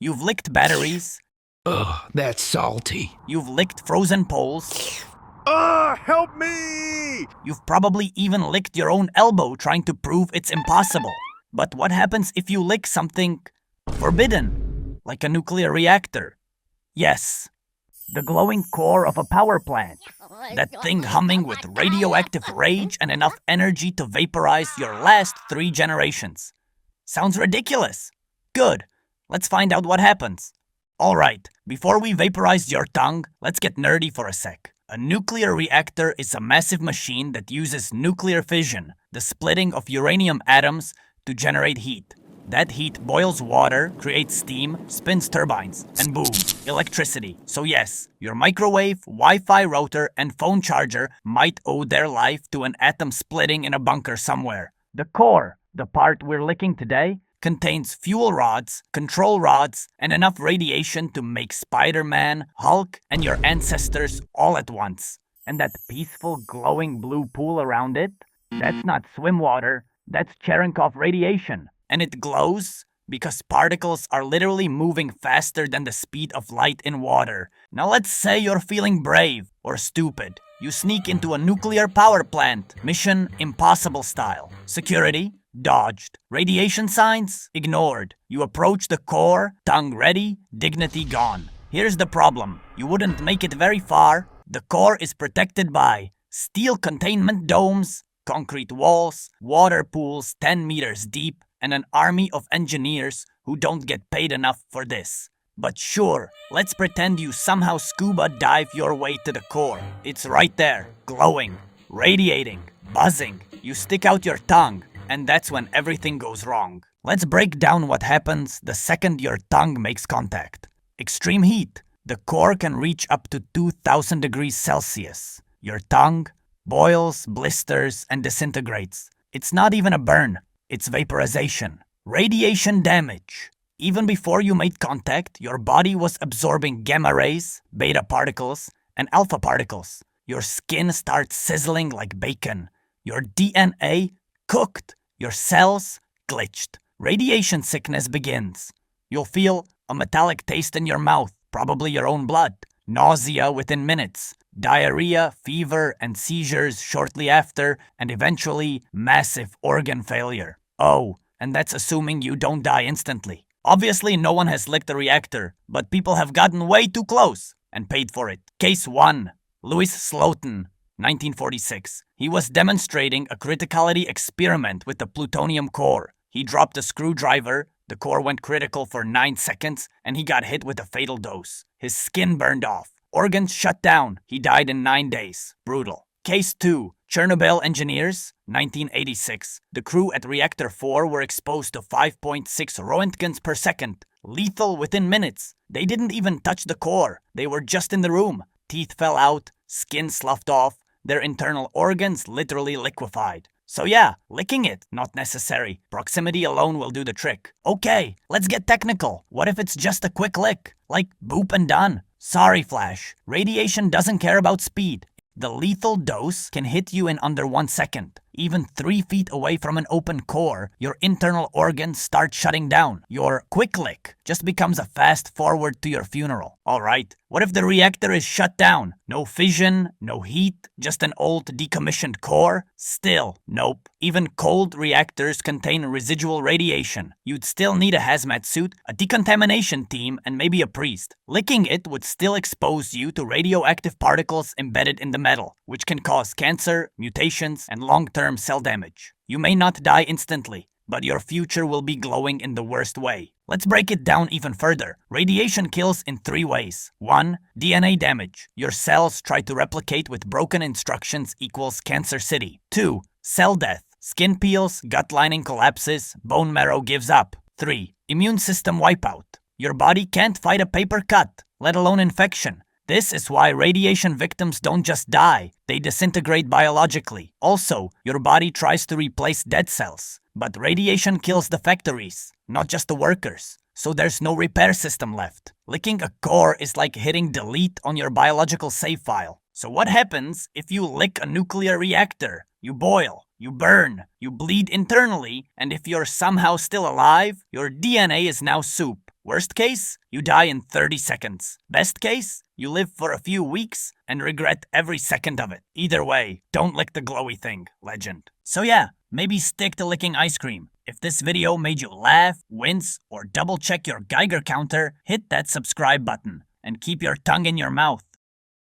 You've licked batteries. Ugh, that's salty. You've licked frozen poles. Help me! You've probably even licked your own elbow trying to prove it's impossible. But what happens if you lick something forbidden, like a nuclear reactor? Yes, the glowing core of a power plant. That thing humming with radioactive rage and enough energy to vaporize your last 3 generations. Sounds ridiculous. Good. Let's find out what happens. Alright, before we vaporize your tongue, let's get nerdy for a sec. A nuclear reactor is a massive machine that uses nuclear fission, the splitting of uranium atoms, to generate heat. That heat boils water, creates steam, spins turbines, and boom, electricity. So yes, your microwave, Wi-Fi router, and phone charger might owe their life to an atom splitting in a bunker somewhere. The core, the part we're licking today, contains fuel rods, control rods, and enough radiation to make Spider-Man, Hulk, and your ancestors all at once. And that peaceful glowing blue pool around it? That's not swim water, that's Cherenkov radiation. And it glows because particles are literally moving faster than the speed of light in water. Now let's say you're feeling brave or stupid. You sneak into a nuclear power plant, Mission Impossible style. Security? Dodged. Radiation signs? Ignored. You approach the core, tongue ready, dignity gone. Here's the problem. You wouldn't make it very far. The core is protected by steel containment domes, concrete walls, water pools 10 meters deep, and an army of engineers who don't get paid enough for this. But sure, let's pretend you somehow scuba dive your way to the core. It's right there, glowing, radiating, buzzing. You stick out your tongue, and that's when everything goes wrong. Let's break down what happens the second your tongue makes contact. Extreme heat. The core can reach up to 2000 degrees Celsius. Your tongue boils, blisters, and disintegrates. It's not even a burn, it's vaporization. Radiation damage. Even before you made contact, your body was absorbing gamma rays, beta particles, and alpha particles. Your skin starts sizzling like bacon. Your DNA cooked. Your cells glitched. Radiation sickness begins. You'll feel a metallic taste in your mouth, probably your own blood. Nausea within minutes. Diarrhea, fever, and seizures shortly after, and eventually massive organ failure. Oh, and that's assuming you don't die instantly. Obviously, no one has licked a reactor, but people have gotten way too close and paid for it. Case 1. Louis Slotin, 1946. He was demonstrating a criticality experiment with the plutonium core. He dropped a screwdriver, the core went critical for 9 seconds, and he got hit with a fatal dose. His skin burned off. Organs shut down. He died in 9 days. Brutal. Case 2. Chernobyl engineers, 1986. The crew at Reactor 4 were exposed to 5.6 roentgens per second. Lethal within minutes. They didn't even touch the core. They were just in the room. Teeth fell out, skin sloughed off, their internal organs literally liquefied. So yeah, licking it, not necessary. Proximity alone will do the trick. Okay, let's get technical. What if it's just a quick lick? Like, boop and done. Sorry, Flash. Radiation doesn't care about speed. The lethal dose can hit you in under 1 second. Even 3 feet away from an open core, your internal organs start shutting down. Your quick lick just becomes a fast forward to your funeral. Alright, what if the reactor is shut down? No fission, no heat, just an old decommissioned core? Still, nope. Even cold reactors contain residual radiation. You'd still need a hazmat suit, a decontamination team, and maybe a priest. Licking it would still expose you to radioactive particles embedded in the metal, which can cause cancer, mutations, and long-term cell damage. You may not die instantly, but your future will be glowing in the worst way. Let's break it down even further. Radiation kills in 3 ways. 1. DNA damage. Your cells try to replicate with broken instructions equals Cancer City. 2. Cell death. Skin peels, gut lining collapses, bone marrow gives up. 3. Immune system wipeout. Your body can't fight a paper cut, let alone infection. This is why radiation victims don't just die, they disintegrate biologically. Also, your body tries to replace dead cells, but radiation kills the factories, not just the workers. So there's no repair system left. Licking a core is like hitting delete on your biological save file. So what happens if you lick a nuclear reactor? You boil, you burn, you bleed internally, and if you're somehow still alive, your DNA is now soup. Worst case, you die in 30 seconds. Best case, you live for a few weeks and regret every second of it. Either way, don't lick the glowy thing, legend. So yeah, maybe stick to licking ice cream. If this video made you laugh, wince, or double check your Geiger counter, hit that subscribe button and keep your tongue in your mouth.